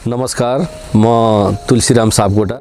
नमस्कार, म तुलसीराम सापकोटा।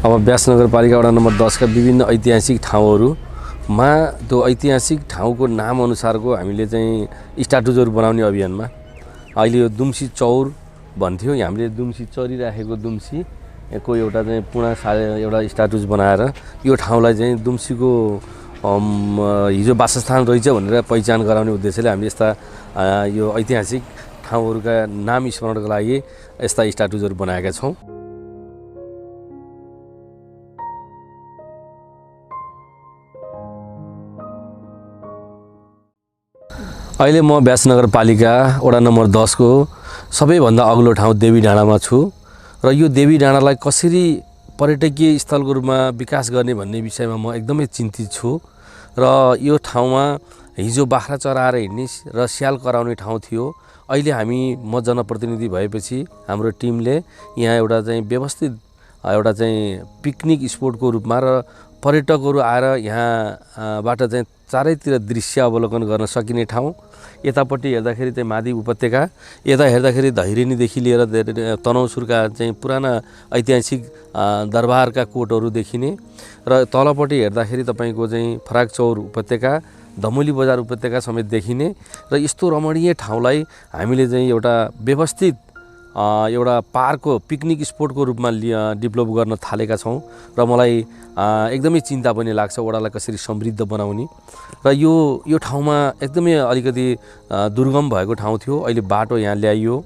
अब व्यास नगरपालिका वडा नम्बर 10 का विभिन्न ऐतिहासिक ठाउँहरूमा त्यो ऐतिहासिक ठाउँको नाम अनुसारको हामीले चाहिँ स्ट्याटुजहरू बनाउने अभियानमा अहिले यो दुम्सी चौर भन्थ्यो, हामीले दुम्सी चरिराखेको दुम्सीको एउटा चाहिँ पुरा एउटा स्ट्याटुज बनाएर यो ठाउँलाई चाहिँ दुम्सीको हिजो वासस्थान रहेछ भनेर पहिचान गराउने उद्देश्यले हामीले यस्ता यो ऐतिहासिक ठाउँहरूका नाम स्मरणको लागि यस्ता स्ट्याटुजहरू बनाएका छौँ। अहिले म व्यास नगरपालिका वडा नम्बर 10 को सबैभन्दा अग्लो ठाउँ देवी डाँडामा छु र यो देवी डाँडालाई कसरी पर्यटकीय स्थलको रूपमा विकास गर्ने भन्ने विषयमा म एकदमै चिन्तित छु र यो ठाउँमा हिजो बाख्रा चराएर हिँड्ने र स्याल कराउने ठाउँ थियो। अहिले म जनप्रतिनिधि भएपछि हाम्रो टिमले यहाँ एउटा चाहिँ व्यवस्थित एउटा चाहिँ पिकनिक स्पोटको रूपमा र पर्यटकहरू आएर यहाँबाट चाहिँ चारैतिर दृश्य अवलोकन गर्न सकिने ठाउँ। यतापट्टि हेर्दाखेरि चाहिँ मादी उपत्यका, यता हेर्दाखेरि धैरेनीदेखि लिएर तनहुँसुरका चाहिँ पुराना ऐतिहासिक दरबारका कोटहरू देखिने र तलपट्टि हेर्दाखेरि तपाईँको चाहिँ फराकचौर उपत्यका, धमुली बजार उपत्यका समेत देखिने र यस्तो रमणीय ठाउँलाई हामीले चाहिँ एउटा व्यवस्थित एउटा पार्कको पिकनिक स्पोटको रूपमा डेभलप गर्न थालेका छौँ र मलाई एकदमै चिन्ता पनि लाग्छ वडालाई कसरी समृद्ध बनाउने। र यो ठाउँमा एकदमै अलिकति दुर्गम भएको ठाउँ थियो, अहिले बाटो यहाँ ल्याइयो।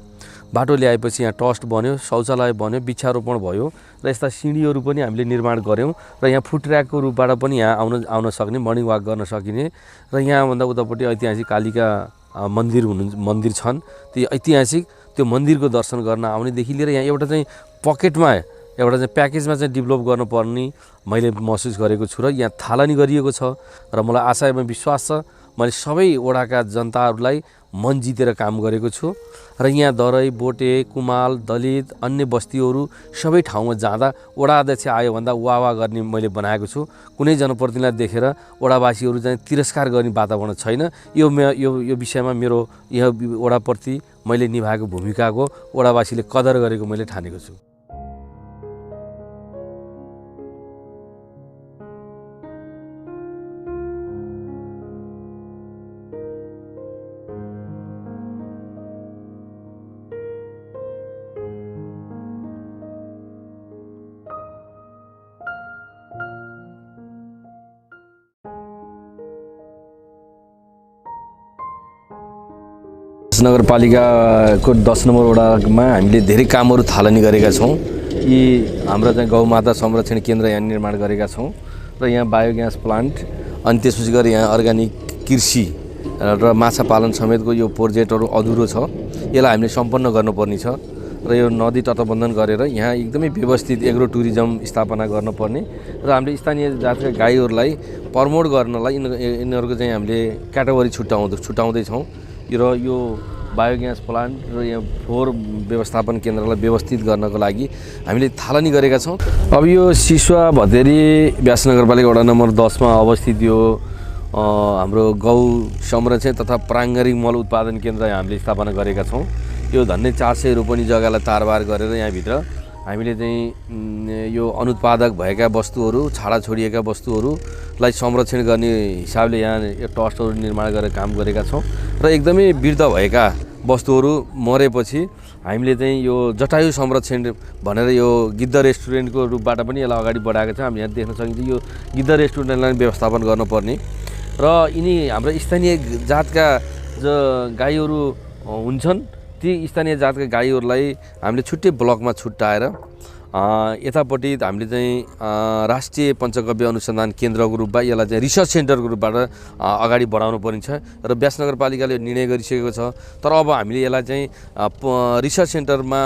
बाटो ल्याएपछि यहाँ ट्रस्ट बन्यो, शौचालय बन्यो, वृक्षारोपण भयो र यस्ता सिँढीहरू पनि हामीले निर्माण गऱ्यौँ र यहाँ फुट ट्र्याकको रूपबाट पनि यहाँ आउन सक्ने, मर्निङ वाक गर्न सकिने र यहाँभन्दा उतापट्टि ऐतिहासिक कालिका मन्दिर छन्। ती ऐतिहासिक त्यो मन्दिरको दर्शन गर्न आउनेदेखि लिएर यहाँ एउटा चाहिँ पकेटमा एउटा चाहिँ प्याकेजमा चाहिँ डेभलप गर्नुपर्ने मैले महसुस गरेको छु र यहाँ थालनी गरिएको छ र मलाई आशा एवं विश्वास छ मैले सबै वडाका जनताहरूलाई मन जितेर काम गरेको छु र यहाँ दरै, बोटे, कुमाल, दलित, अन्य बस्तीहरू सबै ठाउँमा जाँदा वडा अध्यक्ष आयो भन्दा वाह गर्ने मैले बनाएको छु। कुनै जनप्रतिनिधिलाई देखेर वडावासीहरू चाहिँ तिरस्कार गर्ने वातावरण छैन। यो विषयमा मेरो यहाँ वडाप्रति मैले निभाएको भूमिकाको वडावासीले कदर गरेको मैले ठानेको छु। नगरपालिकाको 10 नम्बर वडामा हामीले धेरै कामहरू थालनी गरेका छौँ। यी हाम्रा चाहिँ गौमाता संरक्षण केन्द्र यहाँ निर्माण गरेका छौँ र यहाँ बायोग्यास प्लान्ट, अनि त्यसपछि गएर यहाँ अर्ग्यानिक कृषि र माछा पालन समेतको यो प्रोजेक्टहरू अधुरो छ। यसलाई हामीले सम्पन्न गर्नुपर्ने छ र यो नदी तटबन्धन गरेर यहाँ एकदमै व्यवस्थित एग्रो टुरिज्म स्थापना गर्नुपर्ने र हामीले स्थानीय जातका गाईहरूलाई प्रमोट गर्नलाई यिनीहरूको चाहिँ हामीले क्याटेगोरी छुट्याउँदैछौँ र यो बायोग्यास प्लान्ट र यहाँ फोहोर व्यवस्थापन केन्द्रलाई व्यवस्थित गर्नको लागि हामीले थालनी गरेका छौँ। अब यो सिसुवा भतेरी व्यास नगरपालिका वडा नम्बर 10 मा अवस्थित यो हाम्रो गौ संरक्षण तथा प्राङ्गारिक मल उत्पादन केन्द्र हामीले स्थापना गरेका छौँ। यो झन्डै 400 रोपनी जग्गालाई तारबार गरेर यहाँभित्र हामीले चाहिँ यो अनुत्पादक भएका वस्तुहरू, छाडा छोडिएका वस्तुहरूलाई संरक्षण गर्ने हिसाबले यहाँ ट्रस्टहरू निर्माण गरेर काम गरेका छौँ र एकदमै वृद्ध भएका वस्तुहरू मरेपछि हामीले चाहिँ यो जटायु संरक्षण भनेर यो गिद्ध रेस्टुरेन्टको रूपबाट पनि यसलाई अगाडि बढाएको छ। हामी यहाँ देख्न सकिन्छ यो गिद्ध रेस्टुरेन्टलाई व्यवस्थापन गर्नुपर्ने र यिनी हाम्रो स्थानीय जातका जो गाईहरू हुन्छन् ती स्थानीय जातका गाईहरूलाई हामीले छुट्टै ब्लकमा छुट्याएर यतापट्टि हामीले चाहिँ राष्ट्रिय पञ्चगव्य अनुसन्धान केन्द्रको रूपमा यसलाई चाहिँ रिसर्च सेन्टरको रूपबाट अगाडि बढाउनु पर्ने छ र व्यास नगरपालिकाले निर्णय गरिसकेको छ। तर अब हामीले यसलाई चाहिँ रिसर्च सेन्टरमा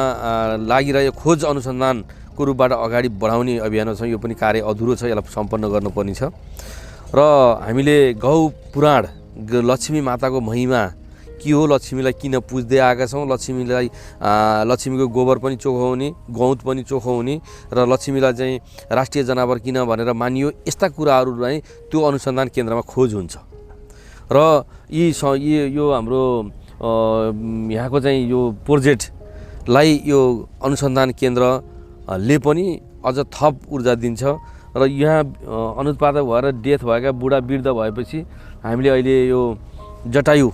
लागिरहेको खोज अनुसन्धानको रूपबाट अगाडि बढाउने अभियानमा छ। यो पनि कार्य अधुरो छ, यसलाई सम्पन्न गर्नुपर्ने छ। र हामीले गौ पुराण, लक्ष्मी माताको महिमा के हो, लक्ष्मीलाई किन पुज्दै आएका छौँ, लक्ष्मीको गोबर पनि चोखो हुने, गौत पनि चोखो हुने र लक्ष्मीलाई चाहिँ राष्ट्रिय जनावर किन भनेर मानियो, यस्ता कुराहरू चाहिँ त्यो अनुसन्धान केन्द्रमा खोज हुन्छ। र यो हाम्रो यहाँको चाहिँ यो प्रोजेक्टलाई यो अनुसन्धान केन्द्रले पनि अझ थप ऊर्जा दिन्छ। र यहाँ अनुत्पादक भएर डेथ भएका बुढा वृद्ध भएपछि हामीले अहिले यो जटायु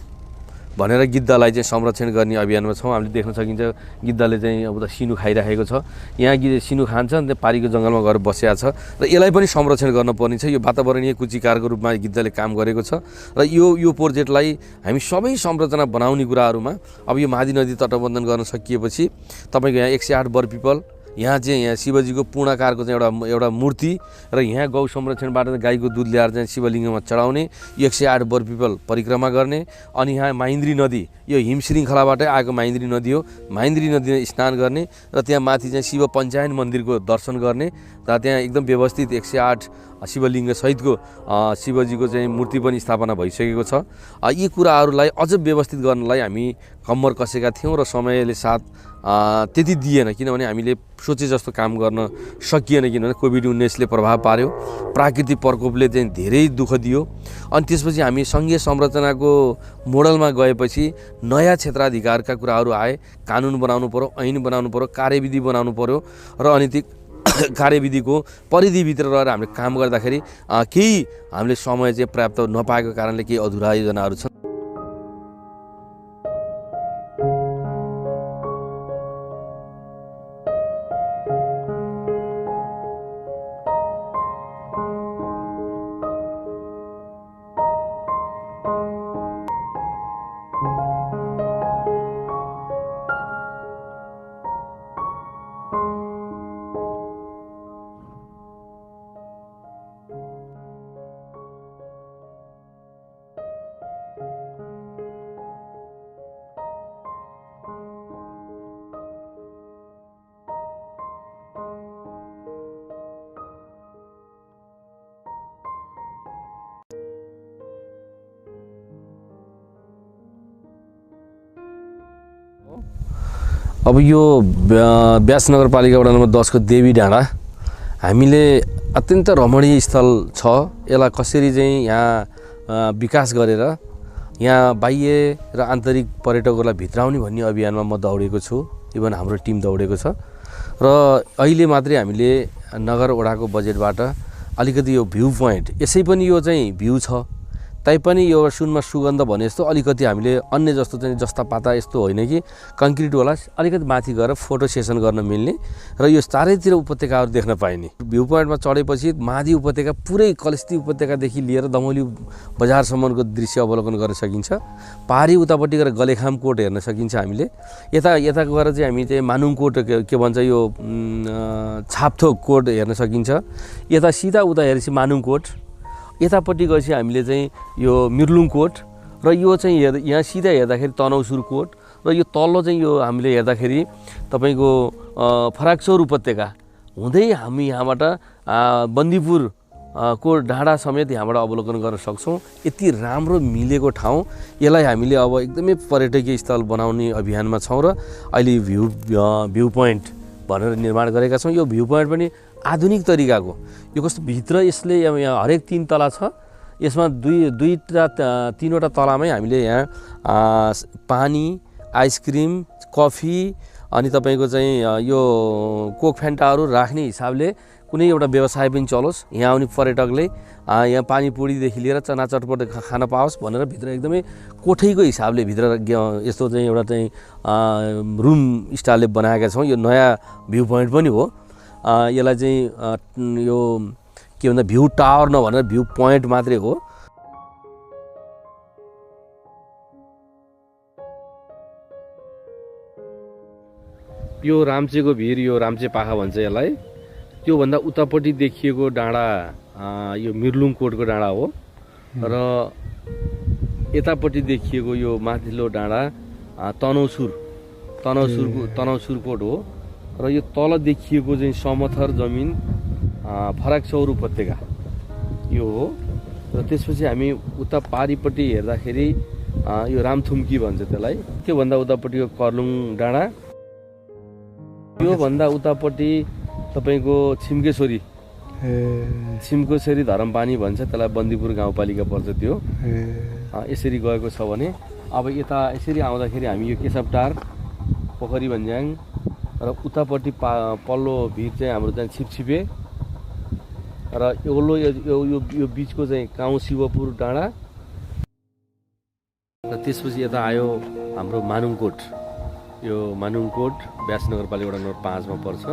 भनेर गिद्धलाई चाहिँ संरक्षण गर्ने अभियानमा छौँ। हामीले देख्न सकिन्छ गिद्धले चाहिँ अब त सिनु खाइराखेको छ, यहाँ सिनु खान्छ अनि पारीको जङ्गलमा गएर बसेको छ र यसलाई पनि संरक्षण गर्नुपर्ने छ। यो वातावरणीय कुचिकारको रूपमा गिद्धले काम गरेको छ र यो प्रोजेक्टलाई हामी सबै संरचना बनाउने कुराहरूमा अब यो महादी नदी तटबन्धन गर्न सकिएपछि तपाईँको यहाँ 108 बरपिपल, यहाँ चाहिँ यहाँ शिवजीको पूर्णाकारको चाहिँ एउटा मूर्ति र यहाँ गौ संरक्षणबाट गाईको दुध ल्याएर चाहिँ शिवलिङ्गमा चढाउने, 108 बरपिपल परिक्रमा गर्ने। अनि यहाँ महेन्द्री नदी, यो हिम श्रृङ्खलाबाटै आएको महेन्द्री नदी हो, महेन्द्री नदीमा स्नान गर्ने र त्यहाँ माथि चाहिँ शिव पञ्चायन मन्दिरको दर्शन गर्ने र त्यहाँ एकदम व्यवस्थित 108 शिवलिङ्ग सहितको शिवजीको चाहिँ मूर्ति पनि स्थापना भइसकेको छ। यी कुराहरूलाई अझ व्यवस्थित गर्नलाई हामी कम्मर कसेका थियौँ र समयले साथ त्यति दिएन, किनभने हामीले सोचे जस्तो काम गर्न सकिएन, किनभने कोभिड-19ले प्रभाव पार्यो, प्राकृतिक प्रकोपले चाहिँ धेरै दुःख दियो। अनि त्यसपछि हामी सङ्घीय संरचनाको मोडलमा गएपछि नयाँ क्षेत्राधिकारका कुराहरू आए, कानुन बनाउनु पर्यो, ऐन बनाउनु पर्यो, कार्यविधि बनाउनु पर्यो र अनि ती कार्यविधिको परिधिभित्र रहेर हामीले काम गर्दाखेरि केही हामीले समय चाहिँ पर्याप्त नपाएको कारणले केही अधुरा योजनाहरू छन्। अब यो व्यास नगरपालिका वडा नम्बर 10 को देवी डाँडा हामीले अत्यन्त रमणीय स्थल छ। यसलाई कसरी चाहिँ यहाँ विकास गरेर यहाँ बाह्य र आन्तरिक पर्यटकहरूलाई भित्राउने भन्ने अभियानमा म दौडेको छु, इभन हाम्रो टिम दौडेको छ। र अहिले मात्रै हामीले नगर वडाको बजेटबाट अलिकति यो भ्यू पोइन्ट, यसै पनि यो चाहिँ भ्यू छ तैपनि यो सुनमा सुगन्ध भने जस्तो अलिकति हामीले अन्य जस्तो चाहिँ जस्ता पाता यस्तो होइन कि कङ्क्रिटवाला अलिकति माथि गएर फोटो सेसन गर्न मिल्ने र यो चारैतिर उपत्यकाहरू देख्न पाइने। भ्यू पोइन्टमा चढेपछि महादी उपत्यका पुरै कलस्ती उपत्यकादेखि लिएर दमौली बजारसम्मको दृश्य अवलोकन गर्न सकिन्छ। पहाडी उतापट्टि गएर गलेखाम कोट हेर्न सकिन्छ हामीले। यता गएर चाहिँ हामी चाहिँ मानुङ कोट के भन्छ यो छापथोक कोट हेर्न सकिन्छ। यता सिधा उता हेरेपछि मानुङ कोट, यतापट्टि गएपछि हामीले चाहिँ यो मिर्लुङ कोट र यो चाहिँ यहाँ सिधा हेर्दाखेरि तनौसुर कोट र यो तल्लो चाहिँ यो हामीले हेर्दाखेरि तपाईँको फराक्चौर उपत्यका हुँदै हामी यहाँबाट बन्दीपुर को डाँडा समेत यहाँबाट अवलोकन गर्न सक्छौँ। यति राम्रो मिलेको ठाउँ, यसलाई हामीले अब एकदमै पर्यटकीय स्थल बनाउने अभियानमा छौँ र अहिले भ्यू पोइन्ट भनेर निर्माण गरेका छौँ। यो भ्यू पोइन्ट पनि आधुनिक तरिकाको, यो कस्तो भित्र यसले यहाँ हरेक 3 तला छ, यसमा तीनवटा तलामै हामीले यहाँ पानी, आइसक्रिम, कफी अनि तपाईँको चाहिँ यो कोक फ्यान्टाहरू राख्ने हिसाबले कुनै एउटा व्यवसाय पनि चलोस्, यहाँ आउने पर्यटकले यहाँ पानीपुरीदेखि लिएर चना चटपट खान पाओस् भनेर भित्र एकदमै कोठैको हिसाबले भित्र यस्तो चाहिँ एउटा चाहिँ रुम स्टाइलले बनाएका छौँ। यो नयाँ भ्यू पोइन्ट पनि हो। यसलाई चाहिँ यो के भन्दा भ्यू टावर नभनेर भ्यू पोइन्ट मात्रै हो। यो राम्चेको भिर, यो राम्चे पाखा भन्छ यसलाई। त्योभन्दा उतापट्टि देखिएको डाँडा यो मिर्लुङ कोटको डाँडा हो र यतापट्टि देखिएको यो माथिल्लो डाँडा तनौसुर कोट हो र यो तल देखिएको चाहिँ समथर जमिन फराक चौर उपत्यका यो हो। र त्यसपछि हामी उता पारिपट्टि हेर्दाखेरि यो रामथुम्की भन्छ त्यसलाई। त्योभन्दा उतापट्टिको कर्लुङ डाँडा, योभन्दा उतापट्टि तपाईँको छिम्केश्वरी धरमपानी भन्छ त्यसलाई, बन्दीपुर गाउँपालिका पर्छ त्यो। यसरी गएको छ भने अब यता यसरी आउँदाखेरि हामी यो केशवटार, पोखरी भन्ज्याङ र उतापट्टि पल्लो भिर चाहिँ हाम्रो चाहिँ छिपछिपे र यो बिचको चाहिँ काउँ शिवपुर डाँडा र त्यसपछि यता आयो हाम्रो मानुङकोट। यो मानुङकोट व्यास नगरपालिका वडा नम्बर 5 मा पर्छ।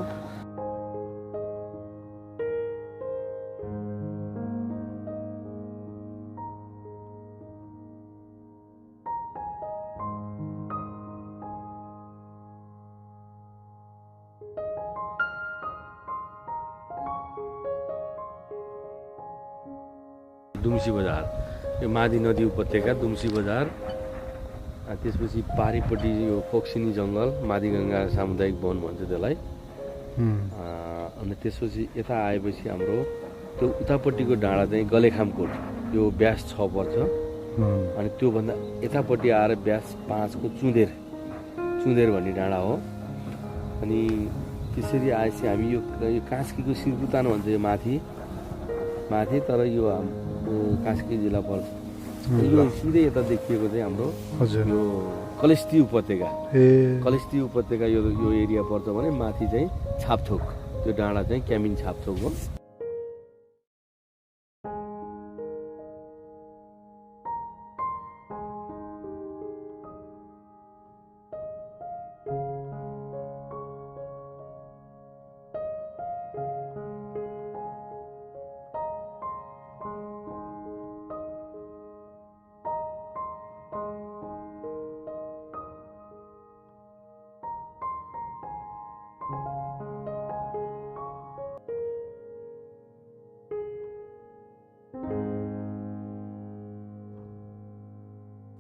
दुम्सी बजार, यो मादी नदी उपत्यका दुम्सी बजार। त्यसपछि पारिपट्टि यो फोक्सिनी जङ्गल, मादिगङ्गा सामुदायिक वन भन्छ त्यसलाई। अनि त्यसपछि यता आएपछि हाम्रो त्यो उतापट्टिको डाँडा चाहिँ गलेखामकोट, यो व्यास 6 पर्छ। अनि त्योभन्दा यतापट्टि आएर व्यास 5 को चुँदेर भन्ने डाँडा हो। अनि त्यसरी आएपछि हामी यो कास्कीको सिरपुतान भन्छ यो माथि, तर यो कास्की जिल्ला पर्छ। यो सिधै यता देखिएको चाहिँ हाम्रो यो कलेस्टी उपत्यका यो एरिया पर्छ भने माथि चाहिँ छापथोक, त्यो डाँडा चाहिँ क्यामिन छापथोक हो।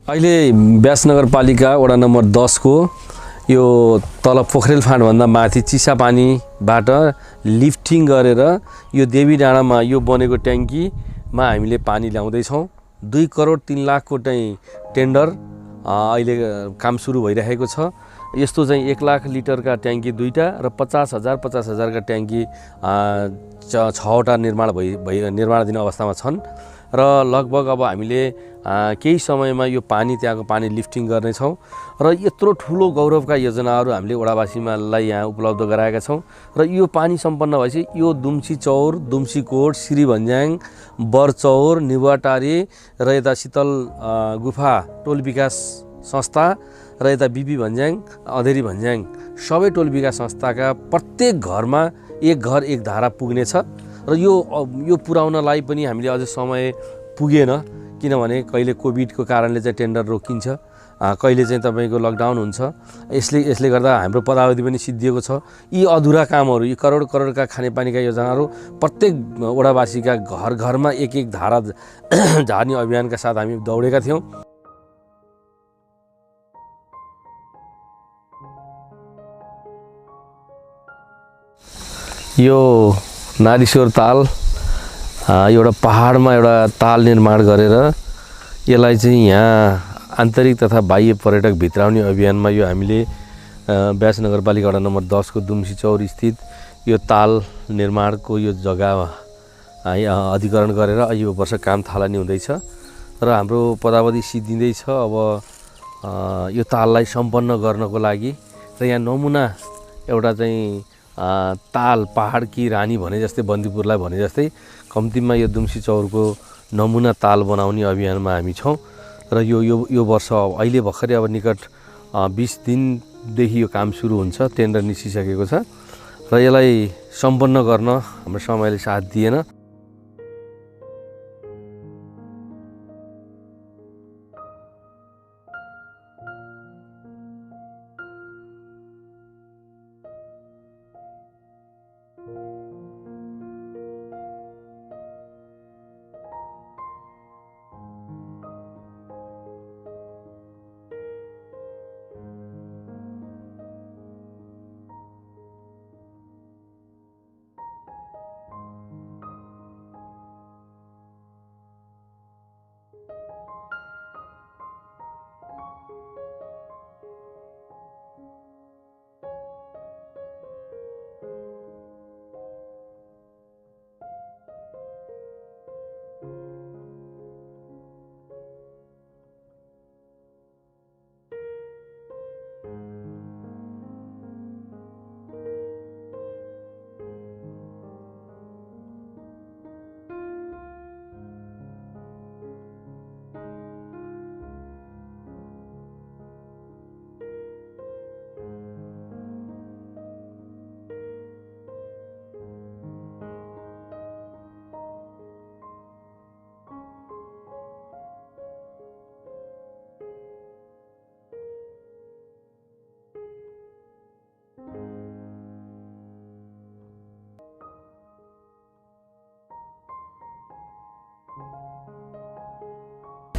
अहिले व्यास नगरपालिका वडा नम्बर 10 को यो तल पोखरेल फाँटभन्दा माथि चिसापानीबाट लिफ्टिङ गरेर यो देवी डाँडामा यो बनेको ट्याङ्कीमा हामीले पानी ल्याउँदैछौँ। 2 करोड 3 लाखको चाहिँ टेन्डर अहिले काम सुरु भइरहेको छ। यस्तो चाहिँ 1 लाख लिटरका ट्याङ्की 2टा र 50,000 का ट्याङ्की 6वटा निर्माणाधीन अवस्थामा छन्। र लगभग अब हामीले केही समयमा यो त्यहाँको पानी लिफ्टिङ गर्नेछौँ र यत्रो ठुलो गौरवका योजनाहरू हामीले वडावासीलाई यहाँ उपलब्ध गराएका छौँ। र यो पानी सम्पन्न भएपछि यो दुम्सी चौर, दुम्सी कोट, श्री भन्ज्याङ, बरचौर, निबुवाटारी र यता शीतल गुफा टोल विकास संस्था र यता बिपी भन्ज्याङ, अधेरी भन्ज्याङ सबै टोल विकास संस्थाका प्रत्येक घरमा एक घर एक धारा पुग्नेछ। र यो पुर्याउनलाई पनि हामीले अझै समय पुगेन, किनभने कहिले कोभिडको कारणले चाहिँ टेन्डर रोकिन्छ, कहिले चाहिँ तपाईँको लकडाउन हुन्छ। यसले गर्दा हाम्रो पदावधि पनि सिद्धिएको छ। यी अधुरा कामहरू, यी करोडका खानेपानीका योजनाहरू प्रत्येक वडावासीका घरमा एक धारा झार्ने अभियानका साथ हामी दौडेका थियौँ। यो नारीश्वर ताल एउटा पहाडमा एउटा ताल निर्माण गरेर यसलाई चाहिँ यहाँ आन्तरिक तथा बाह्य पर्यटक भित्राउने अभियानमा यो हामीले व्यास नगरपालिका वडा नम्बर 10 को दुम्सी चौर स्थित यो ताल निर्माणको यो जग्गा अधिग्रहण गरेर यो वर्ष काम थालनी हुँदैछ र हाम्रो पदावधि सिद्धिँदैछ। अब यो ताललाई सम्पन्न गर्नको लागि र यहाँ नमुना एउटा चाहिँ ताल पहाडकी रानी भने जस्तै, बन्दीपुरलाई भने जस्तै कम्तीमा यो दुम्सी चौरको नमुना ताल बनाउने अभियानमा हामी छौँ। र यो वर्ष अहिले भर्खरै अब निकट 20 दिनदेखि यो काम सुरु हुन्छ, टेन्डर निस्किसकेको छ र यसलाई सम्पन्न गर्न हाम्रो समयले साथ दिएन।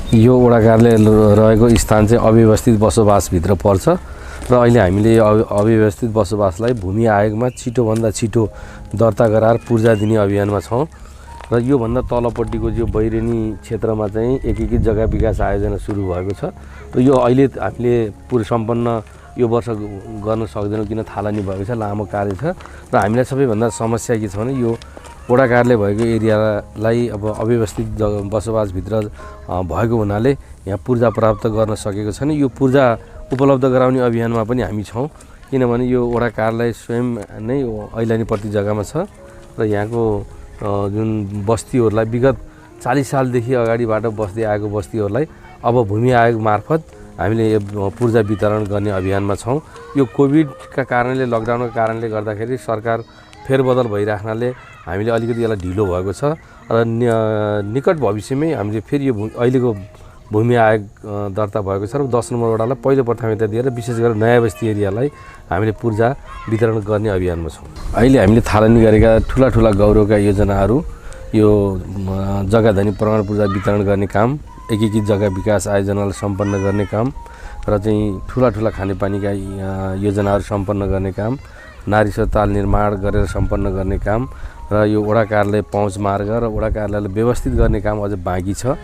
यो वडा कार्यालय रहेको स्थान चाहिँ अव्यवस्थित बसोबासभित्र पर्छ र अहिले हामीले अव्यवस्थित बसोबासलाई भूमि आयोगमा छिटोभन्दा छिटो दर्ता गराएर पूर्जा दिने अभियानमा छौँ र योभन्दा तलपट्टिको जो बैरेनी क्षेत्रमा चाहिँ एकीकृत जग्गा विकास आयोजना सुरु भएको छ र यो अहिले हामीले सम्पन्न यो वर्ष गर्न सक्दैनौँ किन थालनी भएको छ, लामो कार्य छ र हामीलाई सबैभन्दा समस्या के छ भने यो वडा कार्यालय भएको एरियालाई अब अव्यवस्थित बसोबासभित्र भएको हुनाले यहाँ पूर्जा प्राप्त गर्न सकेको छैन। यो पूर्जा उपलब्ध गराउने अभियानमा पनि हामी छौँ किनभने यो वडा कार्यालय स्वयं नै ऐलानीप्रति जग्गामा छ र यहाँको जुन बस्तीहरूलाई विगत 40 सालदेखि अगाडिबाट बस्दै आएको बस्तीहरूलाई अब भूमि आयोग मार्फत हामीले पूर्जा वितरण गर्ने अभियानमा छौँ। यो कोभिडका कारणले, लकडाउनका कारणले गर्दाखेरि सरकार फेरबदल भइराख्नाले हामीले अलिकति यसलाई ढिलो भएको छ र निकट भविष्यमै हामीले फेरि यो अहिलेको भूमि आयोग दर्ता भएको छ र 10 नम्बर वडालाई पहिलो प्राथमिकता दिएर विशेष गरेर नयाँ बस्ती एरियालाई हामीले पूर्जा वितरण गर्ने अभियानमा छौँ। अहिले हामीले थालनी गरेका ठुला गौरवका योजनाहरू यो जग्गाधनी प्रमाण पूर्जा वितरण गर्ने काम, एकीकृत जग्गा विकास आयोजनालाई सम्पन्न गर्ने काम र चाहिँ ठुला खानेपानीका योजनाहरू सम्पन्न गर्ने काम, नारी अस्पताल निर्माण गरेर सम्पन्न गर्ने काम र यो वडा कार्यालय पहुँच मार्ग र वडा कार्यालयलाई व्यवस्थित गर्ने काम अझ बाँकी छ।